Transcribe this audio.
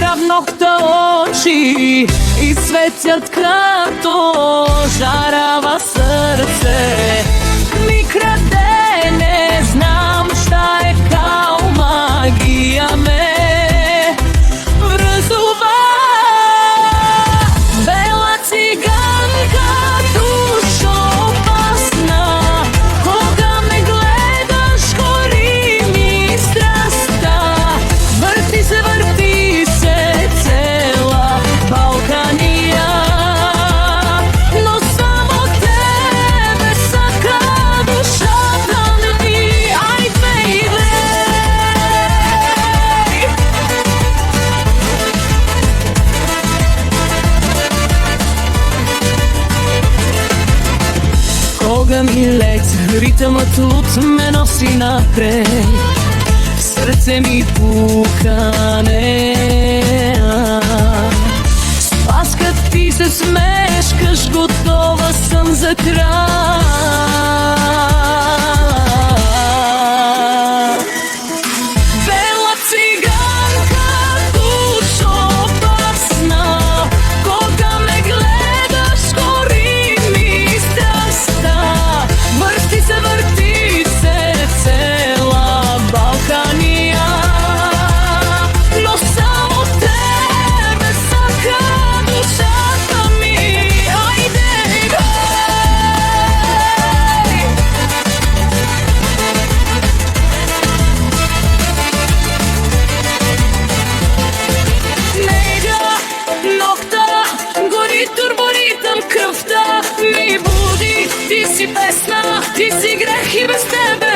Крав нокта очи и светят крато, жарава срце ми краде, не знам šta е као магија ме врзува. Бела циганка, душо опасна, кога ме гледаш гори ми страста, врти се цела Балканија, но само тебе сака душата ми, ај бејбе. Кога ми лети, ритмот лут ме носи напред, срце ми пукане. Спаска ти се смешкаш, готова сам за крај. Бела циганка, душо опасна, кога ме гледаш гори ми страста, врти се цела Балканија, но само тебе сака душата ми, ајде Нега, нокта, гори турборитам, крвта ми буди, ти си песна, ти си грех и без тебе